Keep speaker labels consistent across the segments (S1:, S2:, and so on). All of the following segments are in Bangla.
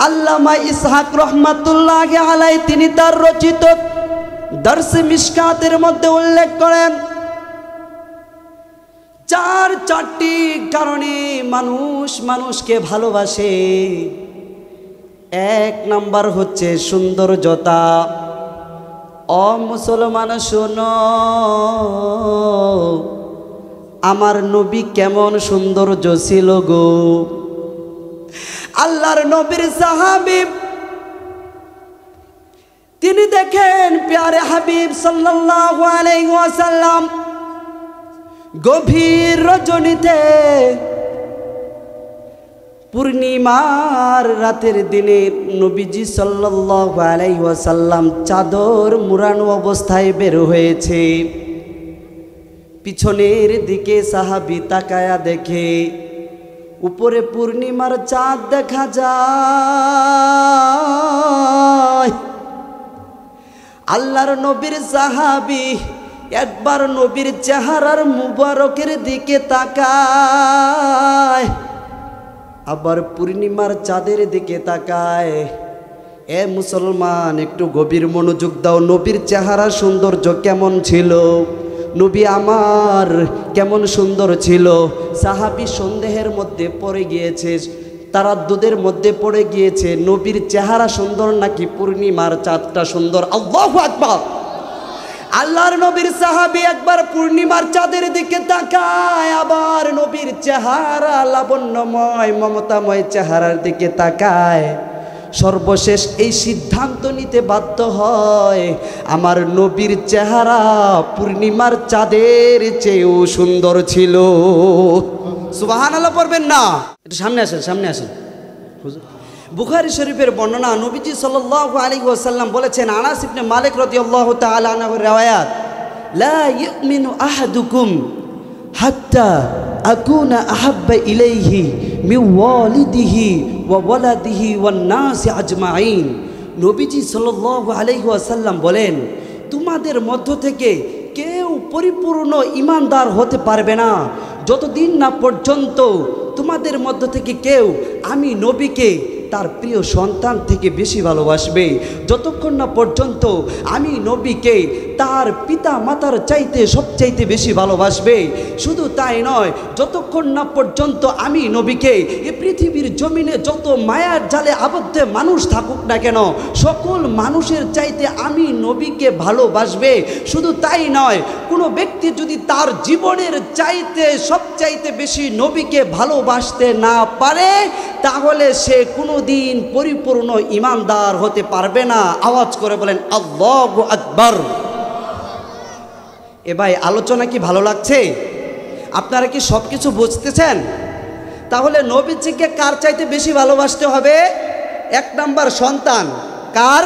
S1: আল্লামা ইসহাক রহমাতুল্লাহি আলাইহি তিনি তার রচিত দরস মিশকাতের মধ্যে উল্লেখ করেন চারটি কারণে মানুষ মানুষকে ভালোবাসে। এক নাম্বার হচ্ছে সৌন্দর্যতা। ও মুসলমান শোনো, আমার নবী কেমন সৌন্দর্য ছিল গো। আল্লাহর নবীর সাহাবী তিনি দেখেন প্যারে হাবিব সাল্লাল্লাহু আলাইহি ওয়াসাল্লাম গভীর রজনীতে পূর্ণিমার রাতের দিনে নবীজি সাল্লাল্লাহু আলাইহি ওয়াসাল্লাম চাদর মুড়ানো অবস্থায় বের হয়েছে। পিছনের দিকে সাহাবী তাকায়া দেখে উপরে পূর্ণিমার চাঁদ দেখা যায়। আল্লাহর নবীর সাহাবী একবার নবীর চেহারার মুবারকের দিকে তাকায়, আবার পূর্ণিমার চাঁদের দিকে তাকায়। এ মুসলমান, একটু গভীর মনোযোগ দাও। নবীর চেহারা সৌন্দর্য কেমন ছিল, নবী আমার কেমন সুন্দর ছিল। সাহাবী সন্দেহের মধ্যে পড়ে গিয়েছে, তারাদ্দুদের মধ্যে পড়ে গিয়েছে, নবীর চেহারা সুন্দর নাকি পূর্ণিমার চাঁদটা সুন্দর। আল্লাহু আকবার। আল্লাহর নবীর সাহাবী একবার পূর্ণিমার চাঁদের দিকে তাকায়, আবার নবীর চেহারা লাবণ্যময় মমতাময় চেহারার দিকে তাকায়। সর্বশেষ এই সিদ্ধান্ত নিতে বাধ্য হয়, আমার নবীর চেহারা পূর্ণিমার চাঁদের চেয়েও সুন্দর ছিল। সুবহানাল্লাহ পড়বেন না? একটু সামনে আসেন, সামনে আসেন। বুখারী শরীফের বর্ণনা, নবীজি সাল্লাল্লাহু আলাইহি ওয়াসাল্লাম বলেছেন, আনাস ইবনে মালিক রাদিয়াল্লাহু তাআলা আনহু riwayat, লা ইউমিনু আহাদুকুম হাত্তা আকুনা আহাব্বা ইলাইহি মিন ওয়ালিদিহি ওয়া ওয়ালাদিহি ওয়ান নাসি আজমাইন। নবীজি সাল্লাল্লাহু আলাইহি ওয়াসাল্লাম বলেন, তোমাদের মধ্য থেকে কেউ পরিপূর্ণ ঈমানদার হতে পারবে না যতদিন না পর্যন্ত তোমাদের মধ্য থেকে কেউ আমি নবীকে তার প্রিয় সন্তান থেকে বেশি ভালোবাসবে, যতক্ষণ না পর্যন্ত আমি নবীকে তার পিতা মাতার চাইতে সবচাইতে বেশি ভালোবাসবে। শুধু তাই নয়, যতক্ষণ না পর্যন্ত আমি নবীকে এই পৃথিবীর জমিনে যত মায়ার জালে আবদ্ধ মানুষ থাকুক না কেন, সকল মানুষের চাইতে আমি নবীকে ভালোবাসবে। শুধু তাই নয়, কোনো ব্যক্তি যদি তার জীবনের চাইতে সবচাইতে বেশি নবীকে ভালোবাসতে না পারে, তাহলে সে কোনো দিন পরিপূর্ণ ঈমানদার হতে পারবে না। আওয়াজ করে বলেন আল্লাহু আকবার। এ ভাই, আলোচনা কি ভালো লাগছে? আপনারা কি সব কিছু বুঝতেছেন? তাহলে নবীজিকে কার চাইতে বেশি ভালোবাসতে হবে? এক নাম্বার সন্তান। কার?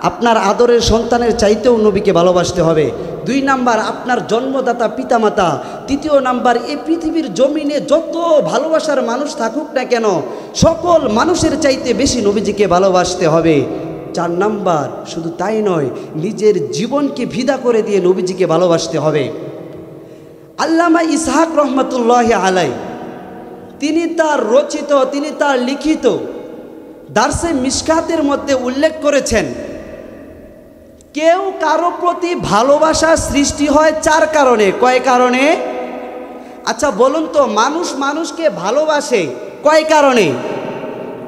S1: আপনার আদরের সন্তানের চাইতেও নবীকে ভালোবাসতে হবে। দুই নাম্বার আপনার জন্মদাতা পিতামাতা। তৃতীয় নাম্বার এই পৃথিবীর জমিনে যত ভালোবাসার মানুষ থাকুক না কেন, সকল মানুষের চাইতে বেশি নবীজিকে ভালোবাসতে হবে। চার নাম্বার, শুধু তাই নয়, নিজের জীবনকে ফিদা করে দিয়ে নবীজিকে ভালোবাসতে হবে। আল্লামা ইসহাক রহমাতুল্লাহি আলাইহি তিনি তার রচিত, তিনি তার লিখিত দারসে মিশকাতের মধ্যে উল্লেখ করেছেন, কেউ কারো প্রতি ভালোবাসা সৃষ্টি হয় চার কারণে। কয় কারণে? আচ্ছা বলুন তো, মানুষ মানুষকে ভালোবাসে কয় কারণে?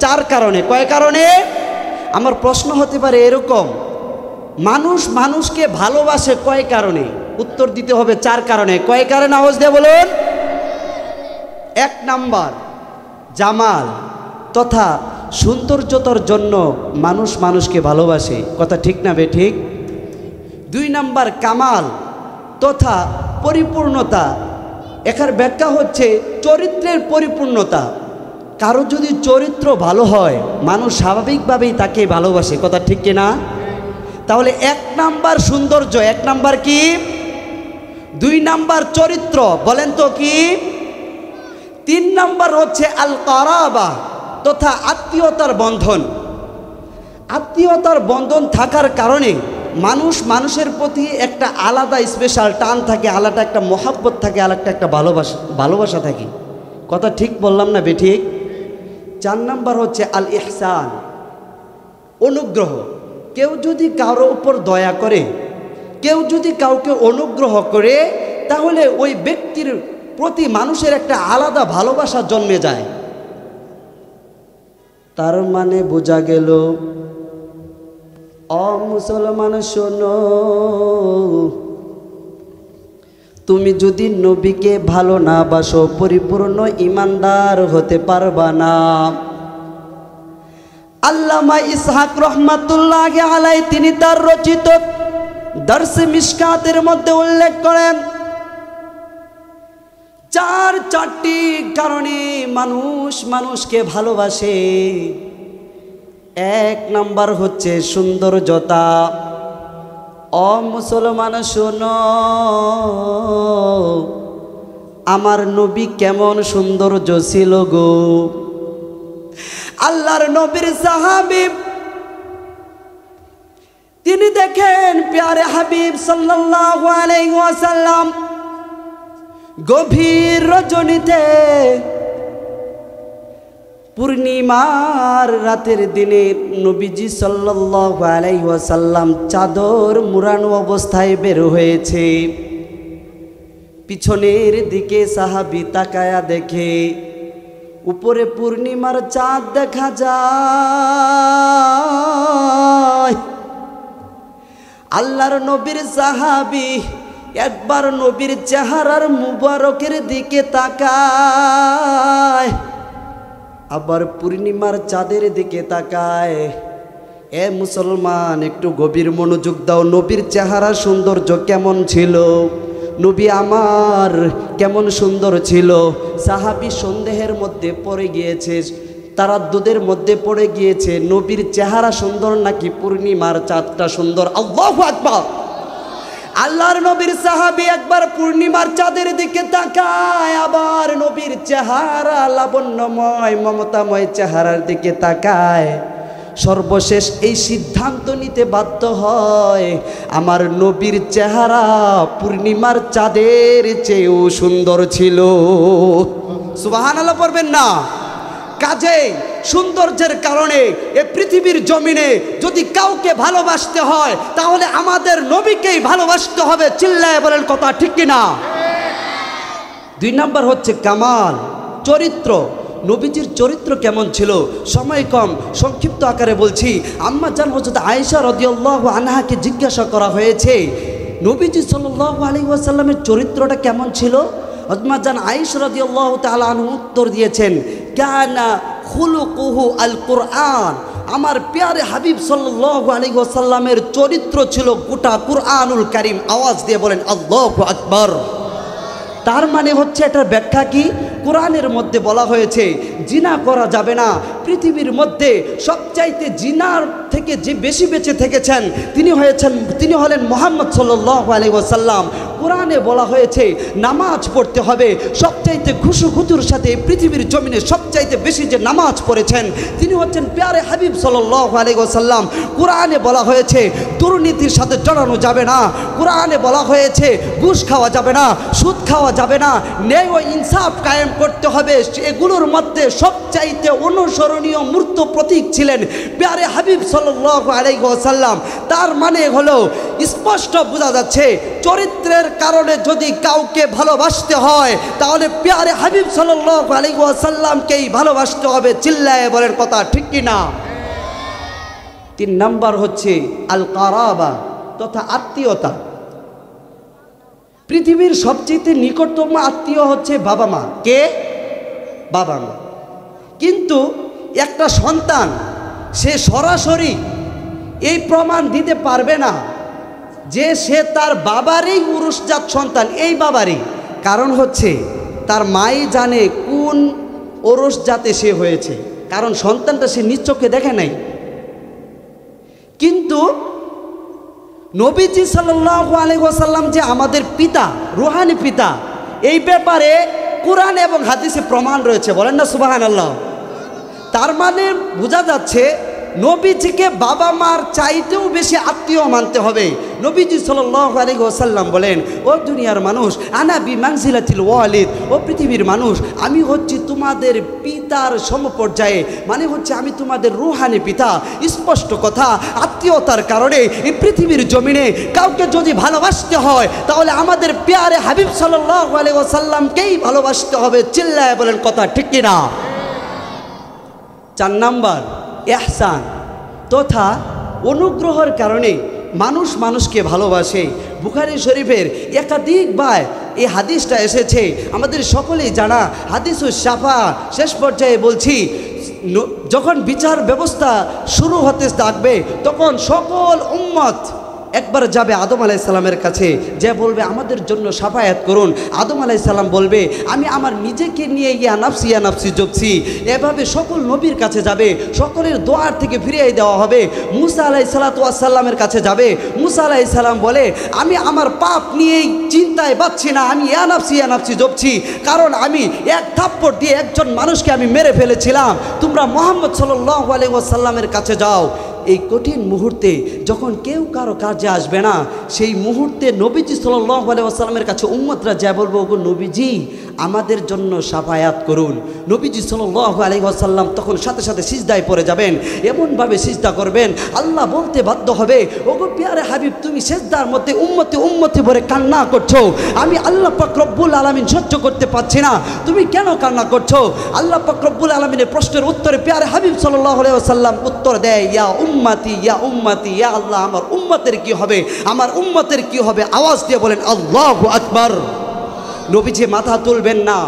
S1: চার কারণে। কয় কারণে? আমার প্রশ্ন হতে পারে এরকম, মানুষ মানুষকে ভালোবাসে কয় কারণে? উত্তর দিতে হবে চার কারণে। কয় কারণে? আওয়াজ দিয়ে বলুন। এক নাম্বার, জামাল তথা সৌন্দর্যতার জন্য মানুষ মানুষকে ভালোবাসে। কথা ঠিক না বে ঠিক? দুই নাম্বার, কামাল তথা পরিপূর্ণতা। এখানে ব্যাখ্যা হচ্ছে চরিত্রের পরিপূর্ণতা। কারো যদি চরিত্র ভালো হয়, মানুষ স্বাভাবিকভাবেই তাকে ভালোবাসে। কথা ঠিক কিনা? তাহলে এক নাম্বার সৌন্দর্য। এক নাম্বার কি? দুই নাম্বার চরিত্র। বলেন তো কি? তিন নাম্বার হচ্ছে আল কারাবা তথা আত্মীয়তার বন্ধন। আত্মীয়তার বন্ধন থাকার কারণে মানুষ মানুষের প্রতি একটা আলাদা স্পেশাল টান থাকে, আলাদা একটা মহাব্বত থাকে, আলাদা একটা ভালোবাসা থাকে। কথা ঠিক বললাম না বে ঠিক? 4 নাম্বার হচ্ছে আল ইহসান, অনুগ্রহ। কেউ যদি কারো উপর দয়া করে, কেউ যদি কাউকে অনুগ্রহ করে, তাহলে ওই ব্যক্তির প্রতি মানুষের একটা আলাদা ভালোবাসা জন্মে যায়। তার মানে বোঝা গেল, ও মুসলমান শোনো, তুমি যদি নবীকে ভালো না বাসো, পরিপূর্ণ ঈমানদার হতে পারবা না। আল্লামা ইসহাক রহমাতুল্লাহি আলাইহি তিনি তার রচিত দরস-এ মিশকাতের মধ্যে উল্লেখ করেন, চারটি কারণে মানুষ মানুষকে ভালোবাসে। 1 নাম্বার হচ্ছে সৌন্দর্যতা। ও মুসলমান শোনো, আমার নবী কেমন সৌন্দর্য ছিল গো। আল্লাহর নবীর সাহাবী তিনি দেখেন প্যারে হাবিব সাল্লাল্লাহু আলাইহি ওয়াসাল্লাম গভীর রজনীতে, পূর্ণিমার রাতের দিনে নবীজি সাল্লাল্লাহু আলাইহি ওয়াসাল্লাম চাদর মুড়ানো অবস্থায় বের হয়েছে। পিছনের দিকে সাহাবী তাকায়া দেখে উপরে পূর্ণিমার চাঁদ দেখা যায়। আল্লাহর নবীর সাহাবী একবার নবীর চেহারার মুবারকের দিকে তাকায়, আবার পূর্ণিমার চাঁদের দিকে তাকায়। এ মুসলমান, একটু গভীর মনোযোগ দাও। নবীর চেহারা সৌন্দর্য কেমন ছিল, নবী আমার কেমন সুন্দর ছিল। সাহাবী সন্দেহের মধ্যে পড়ে গিয়েছে, তারাদ্দুদের মধ্যে পড়ে গিয়েছে, নবীর চেহারা সুন্দর নাকি পূর্ণিমার চাঁদটা সুন্দর। আল্লাহু আকবার। আল্লাহর নবীর সাহাবী একবার পূর্ণিমার চাঁদের দিকে তাকায়, আবার নবীর চেহারা লাবণ্যময় মমতাময় চেহারার দিকে তাকায়। সর্বশেষ এই সিদ্ধান্ত নিতে বাধ্য হয়, আমার নবীর চেহারা পূর্ণিমার চাঁদের চেয়েও সুন্দর ছিল। সুবহানাল্লাহ পড়বেন না? কাজেই সৌন্দর্যের কারণে এ পৃথিবীর জমিনে যদি কাউকে ভালোবাসতে হয়, তাহলে আমাদের নবীকেই ভালোবাসতে হবে। চিল্লায় বলেন কথা ঠিক কিনা? 2 নাম্বার হচ্ছে কামাল, চরিত্র। নবীজির চরিত্র কেমন ছিল? সময় কম, সংক্ষিপ্ত আকারে বলছি। আম্মা জান হযরত আয়েশা রাদিয়াল্লাহু আনহাকে জিজ্ঞাসা করা হয়েছে, নবীজি সাল্লাল্লাহু আলাইহি ওয়াসাল্লামের চরিত্রটা কেমন ছিল? আম্মা জান আয়েশা রাদিয়াল্লাহু তাআলা আনহা উত্তর দিয়েছেন, কানা খুলুকুহু আল কুরআন। আমার প্যারে হাবিব সাল্লাল্লাহু আলাইহি ওয়াসাল্লামের চরিত্র ছিল গোটা কুরআনুল কারীম। আওয়াজ দিয়ে বলেন আল্লাহু আকবার। তার মানে হচ্ছে, এটার ব্যাখ্যা কি? কোরআনের মধ্যে বলা হয়েছে জিনা করা যাবে না। পৃথিবীর মধ্যে সবচাইতে জিনার থেকে যে বেশি বেঁচে থেকেছেন তিনি হলেন মুহাম্মদ সাল্লাল্লাহু আলাইহি ওয়াসাল্লাম। কোরআনে বলা হয়েছে নামাজ পড়তে হবে। সবচাইতে খুশুখুতুর সাথে পৃথিবীর জমিনে সবচাইতে বেশি যে নামাজ পড়েছেন তিনি হচ্ছেন প্যারে হাবিব সাল্লাল্লাহু আলাইহি ওয়াসাল্লাম। কোরআনে বলা হয়েছে দুর্নীতির সাথে জড়ানো যাবে না। কোরআনে বলা হয়েছে ঘুষ খাওয়া যাবে না, সুদ খাওয়া যাবে না, ন্যায় ও ইনসাফ কায়েম করতে হবে। এগুলোর মধ্যে সবচাইতে অনুসরণীয় মূর্ত প্রতীক ছিলেন প্যারে হাবিব সাল্লাল্লাহু আলাইহি ওয়াসাল্লাম। তার মানে হলো স্পষ্ট বোঝা যাচ্ছে, চরিত্রের কারণে যদি কাউকে ভালোবাসতে হয় তাহলে প্যারে হাবিব সাল্লাল্লাহু আলাইহি ওয়াসাল্লামকেই ভালোবাসতে হবে। চিল্লায়ে বলেন কথা ঠিক কিনা? 3 নাম্বার হচ্ছে আল কারাবা তথা আত্মীয়তা। পৃথিবীর সবচেয়ে নিকটতম আত্মীয় হচ্ছে বাবা মা। কে? বাবা মা। কিন্তু একটা সন্তান সে সরাসরি এই প্রমাণ দিতে পারবে না যে সে তার বাবারই উরুসজাত সন্তান, এই বাবারই। কারণ হচ্ছে তার মাই জানে কোন ওরসজাতে সে হয়েছে, কারণ সন্তানটা সে নিজ চোখে দেখে নাই। কিন্তু নবীজি সাল্লাল্লাহু আলাইহি ওয়াসাল্লাম যে আমাদের পিতা, রুহানি পিতা, এই ব্যাপারে কোরআন এবং হাদিসে প্রমাণ রয়েছে। বলেন না সুবহানাল্লাহ। তার মানে বোঝা যাচ্ছে নবীজিকে বাবা মার চাইতেও বেশি আত্মীয় মানতে হবে। নবীজি সাল্লাল্লাহু আলাইহি ওয়াসাল্লাম বলেন, ও দুনিয়ার মানুষ, আনা বিমানজিলাতিল ওয়ালিদ, ও পৃথিবীর মানুষ, আমি হচ্ছি তোমাদের পিতার সমপর্যায়ে, মানে হচ্ছে আমি তোমাদের রুহানি পিতা। স্পষ্ট কথা, আত্মীয়তার কারণে এই পৃথিবীর জমিনে কাউকে যদি ভালোবাসতে হয় তাহলে আমাদের প্যারে হাবিব সাল্লাল্লাহু আলাইহি ওয়াসাল্লামকেই ভালোবাসতে হবে। চিল্লায় বলেন কথা ঠিক কিনা? 4 নাম্বার, ইহসান তথা অনুগ্রহের কারণে মানুষ মানুষকে ভালোবাসে। বুখারী শরীফের একাধিকবার এই হাদিসটা এসেছে, আমাদের সকলেই জানা হাদিসুস শাফা। শেষ পর্যায়ে বলছি, যখন বিচার ব্যবস্থা শুরু হতে থাকবে তখন সকল উম্মত একবার যাবে আদম আলাইহিস সালামের কাছে, যে বলবে আমাদের জন্য শাফায়াত করুন। আদম আলাইহিস সালাম বলবে আমি আমার নিজেকে নিয়ে ইয়া নাফসি জপছি। এভাবে সকল নবীর কাছে যাবে, সকলের দোয়ার থেকে ফিরিয়ে দেওয়া হবে। মুসা আলাইহিস সালামের কাছে যাবে। মুসা আলাইহিস সালাম বলে আমি আমার পাপ নিয়েই চিন্তায় পাচ্ছি না, আমি ইয়া নাফসি জপছি, কারণ আমি এক থাপ্পড় দিয়ে একজন মানুষকে আমি মেরে ফেলেছিলাম। তোমরা মুহাম্মদ সাল্লাল্লাহু আলাইহি ওয়াসাল্লামের কাছে যাও। এই কঠিন মুহূর্তে যখন কেউ কারো কাজে আসবে না, সেই মুহূর্তে নবীজি সাল্লাল্লাহু আলাইহি ওয়াসাল্লামের কাছে উম্মতরা যা বলবো, ওগো নবীজি আমাদের জন্য শাফায়াত করুন। নবীজি সাল্লাল্লাহু আলাইহি ওয়াসাল্লাম তখন সাথে সাথে সিজদায় পড়ে যাবেন, এমনভাবে সিজদা করবেন আল্লাহ বলতে বাধ্য হবে, ওগো প্যারে হাবিব তুমি সিজদার মধ্যে উম্মতি ভরে কান্না করছো, আমি আল্লাহ পাক রব্বুল আলামিন সহ্য করতে পারছি না, তুমি কেন কান্না করছো? আল্লাহ পাক রব্বুল আলামিনের প্রশ্নের উত্তরে প্যারে হাবিব সাল্লাল্লাহু আলাইহি ওয়াসাল্লাম উত্তর দেয়, ইয়া উম্মতি ইয়া আল্লাহ আমার উম্মতের কি হবে, আমার উম্মতের কি হবে? আওয়াজ দিয়ে বলেন আল্লাহু আকবার। নবীজি মাথা তুলবেন না।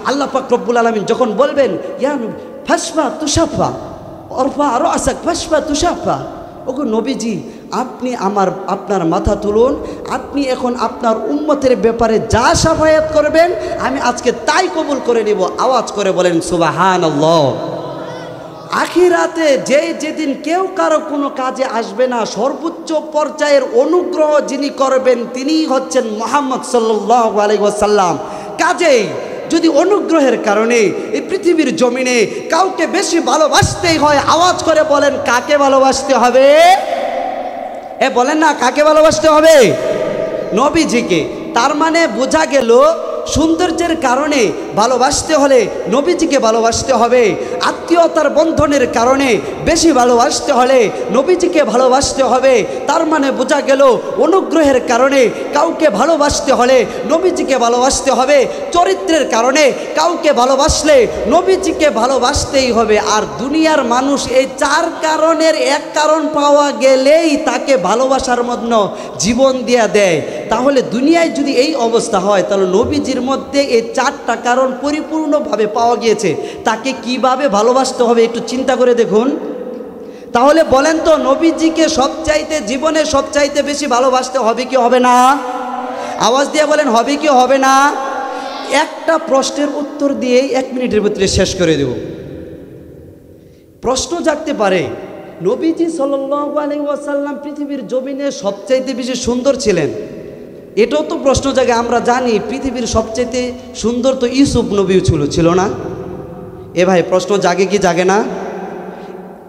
S1: আল্লাহ পাক রব্বুল আলামিন যখন বলবেন ইয়া ফাশফা তুশাফা অরফা রাসাক ফাশফা তুশাফা, ওগো নবীজি আপনি আপনার মাথা তুলুন, আপনি এখন আপনার উম্মতের ব্যাপারে যা শাফায়াত করবেন আমি আজকে তাই কবুল করে নেব। আওয়াজ করে বলেন সুবহানাল্লাহ। আখিরাতে যেদিন কেউ কারো কোনো কাজে আসবে না, সর্বোচ্চ পর্যায়ের অনুগ্রহ যিনি করবেন তিনিই হচ্ছেন মুহাম্মদ সাল্লাল্লাহু আলাইহি ওয়াসাল্লাম। কাজেই যদি অনুগ্রহের কারণে এই পৃথিবীর জমিনে কাউকে বেশি ভালোবাসতেই হয়, আওয়াজ করে বলেন কাকে ভালোবাসতে হবে? বলেন না, কাকে ভালোবাসতে হবে? নবীজিকে। তার মানে বোঝা গেল সৌন্দর্যের কারণে ভালোবাসতে হলে নবীজিকে ভালোবাসতে হবে, আত্মীয়তার বন্ধনের কারণে বেশি ভালোবাসতে হলে নবীজিকে ভালোবাসতে হবে। তার মানে বোঝা গেল অনুগ্রহের কারণে কাউকে ভালোবাসতে হলে নবীজিকে ভালোবাসতে হবে, চরিত্রের কারণে কাউকে ভালোবাসলে নবীজিকে ভালোবাসতেই হবে। আর দুনিয়ার মানুষ এই 4 কারণের এক কারণ পাওয়া গেলেই তাকে ভালোবাসার মধ্যে জীবন দিয়ে দেয়। তাহলে দুনিয়ায় যদি এই অবস্থা হয় তাহলে নবীজির মধ্যে এই 4টা কারণ পরিপূর্ণভাবে পাওয়া গিয়েছে, তাকে কিভাবে ভালোবাসতে হবে একটু চিন্তা করে দেখুন। তাহলে বলেন তো নবীজিকে সবচাইতে জীবনে সবচাইতে বেশি ভালোবাসতে হবে কি হবে না? আওয়াজ দিয়ে বলেন হবে কি হবে না? একটা প্রশ্নের উত্তর দিয়েই 1 মিনিটের ভিতরে শেষ করে দেব। প্রশ্ন জাগতে পারে, নবীজি সাল্লাল্লাহু আলাইহি ওয়াসাল্লাম পৃথিবীর জমিনে সবচাইতে বেশি সুন্দর ছিলেন, এটাও তো প্রশ্ন জাগে। আমরা জানি পৃথিবীর সবচাইতে সুন্দর তো ইউসুফ নবীও ছিল না? ভাই প্রশ্ন জাগে কি জাগে না?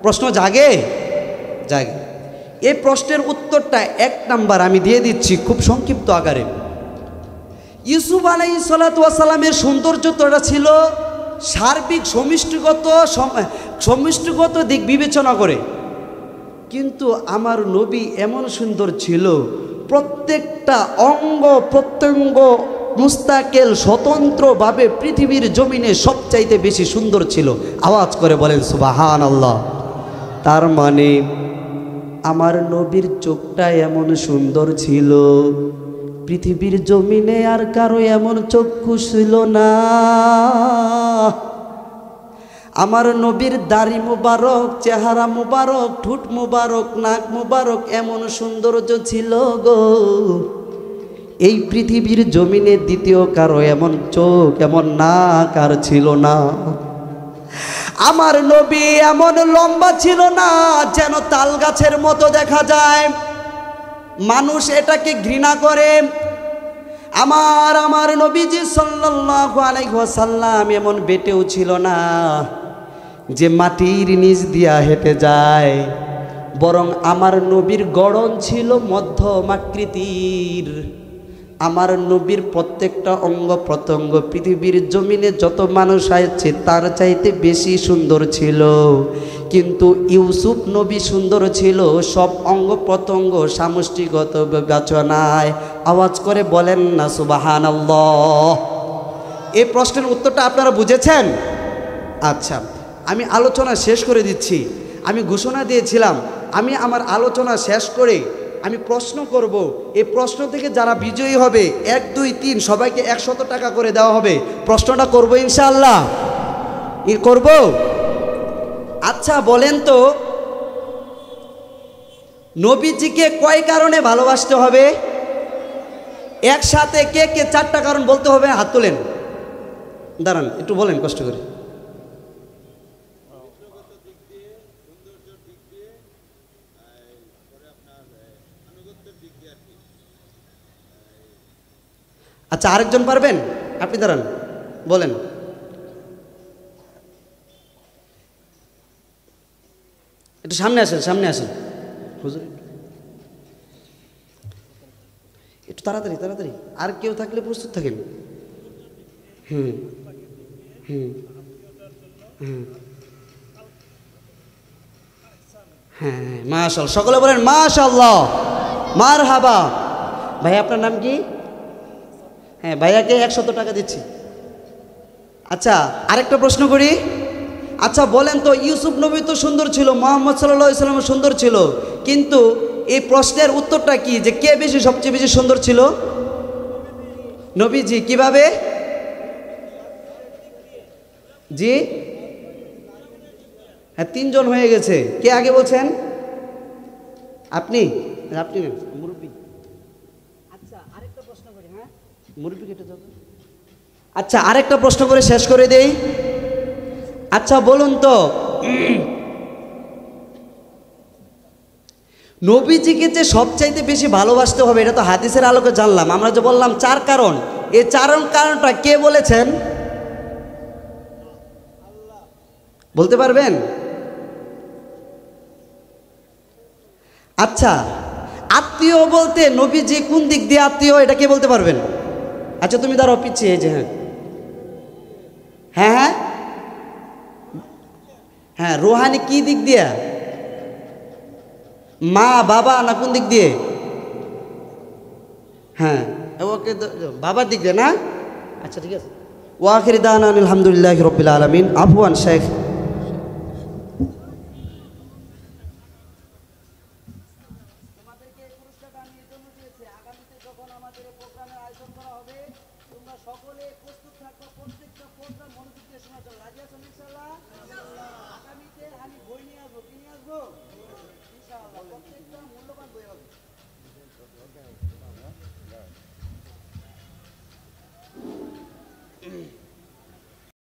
S1: প্রশ্ন জাগে। এই প্রশ্নের উত্তরটা 1 নাম্বার আমি দিয়ে দিচ্ছি খুব সংক্ষিপ্ত আকারে। ইউসুফ আলাইহিস সালাতু ওয়াস সালামের সৌন্দর্যটা ছিল সার্বিক সমষ্টিগত দিক বিবেচনা করে, কিন্তু আমার নবী এমন সুন্দর ছিল প্রত্যেকটা অঙ্গ প্রত্যঙ্গ মুস্তাকিল স্বতন্ত্রভাবে পৃথিবীর জমিনে সবচাইতে বেশি সুন্দর ছিল। আওয়াজ করে বলেন সুবহানাল্লাহ। তার মানে আমার নবীর চোখটা এমন সুন্দর ছিল পৃথিবীর জমিনে আর কারো এমন চক্ষু ছিল না। আমার নবীর দাড়ি মুবারক, চেহারা মুবারক, ঠোঁট মুবারক, নাক মুবারক এমন সৌন্দর্য ছিল গো, এই পৃথিবীর জমিনে দ্বিতীয় কারো এমন চোখ এমন নাক আর ছিল না। আমার নবী এমন লম্বা ছিল না যেন তাল গাছের মতো দেখা যায়, মানুষ এটাকে ঘৃণা করে। আমার নবীজি সাল্লাল্লাহু আলাইহি ওয়াসাল্লাম এমন বেটেও ছিল না যে মাটির নিচ দিয়া হেঁটে যায়, বরং আমার নবীর গড়ন ছিল মধ্যম আকৃতির। আমার নবীর প্রত্যেকটা অঙ্গ প্রত্যঙ্গ পৃথিবীর জমিনে যত মানুষ আছে তার চাইতে বেশি সুন্দর ছিল। কিন্তু ইউসুফ নবী সুন্দর ছিল সব অঙ্গ প্রত্যঙ্গ সামষ্টিগত বিবেচনায়। আওয়াজ করে বলেন না সুবহানাল্লাহ। এই প্রশ্নের উত্তরটা আপনারা বুঝেছেন? আচ্ছা, আমি আলোচনা শেষ করে দিচ্ছি। আমি ঘোষণা দিয়েছিলাম আমি আমার আলোচনা শেষ করে আমি প্রশ্ন করব। এই প্রশ্ন থেকে যারা বিজয়ী হবে 1, 2, 3 সবাইকে 100 টাকা করে দেওয়া হবে। প্রশ্নটা করব ইনশাআল্লাহ, করব। আচ্ছা বলেন তো, নবীজিকে কয় কারণে ভালোবাসতে হবে? একসাথে কে কে 4টা কারণ বলতে হবে? হাত তোলেন। দাঁড়ান একটু বলেন কষ্ট করে। আচ্ছা আরেকজন পারবেন? আপনি দাঁড়ান বলেন। একটু সামনে আসেন, সামনে আসেন হুজুর, একটু তাড়াতাড়ি তাড়াতাড়ি। আর কেউ থাকলে প্রস্তুত থাকেন। হুম হুম হুম হ্যাঁ, মাশাআল্লাহ। সকলে বলেন মাশাআল্লাহ, মারহাবা। ভাই আপনার নাম কি? হ্যাঁ, ভাইয়াকে 100 টাকা দিচ্ছি। আচ্ছা আরেকটা প্রশ্ন করি। আচ্ছা বলেন তো, ইউসুফ নবী তো সুন্দর ছিল, মুহাম্মদ সাল্লাল্লাহু আলাইহি ওয়াসাল্লাম সুন্দর ছিল, কিন্তু এই প্রশ্নের উত্তরটা কি যে কে বেশি সবচেয়ে বেশি সুন্দর ছিল? নবীজি। কিভাবে? জি হ্যাঁ, 3 জন হয়ে গেছে। কে আগে বলছেন? আপনি? আপনি না, মুরব্বী। আচ্ছা আরেকটা প্রশ্ন করি। হ্যাঁ মুরব্বী কেটে যাবে। আচ্ছা আরেকটা প্রশ্ন করে শেষ করে দেই। আচ্ছা বলুন তো, নবীজিকে যে সবচাইতে বেশি ভালোবাসতে হবে এটা তো হাদিসের আলোকে জানলাম। আমরা যে বললাম 4 কারণ, এই 4 কারণটা কে বলেছেন? বলতে পারবেন? আচ্ছা আত্মীয় বলতে নবীজি কোন দিক দিয়ে আত্মীয় এটা কে বলতে পারবেন? আচ্ছা তুমি দাঁড়াও পিছিয়ে, এই যে হ্যাঁ হ্যাঁ হ্যাঁ হ্যাঁ, রুহানি কি দিক দিয়ে? মা বাবা না কোন দিক দিয়ে? হ্যাঁ ওকে, বাবার দিক দিয়ে না? আচ্ছা ঠিক আছে। ওয়াখির দাওয়ানা আলহামদুলিল্লাহি রাব্বিল আলামিন। আফওয়ান শেখ। সকলে প্রস্তুত থাকবা, প্রত্যেকটা প্রোগ্রাম মনোযোগ দিয়ে শোনার জন্য রাজি আছেন ইনশাআল্লাহ? আগামীতে আমি বই নিয়ে আসবো। কি নিয়ে আসবো? ইনশাআল্লাহ প্রত্যেকটা মূল্যবান বই হবে।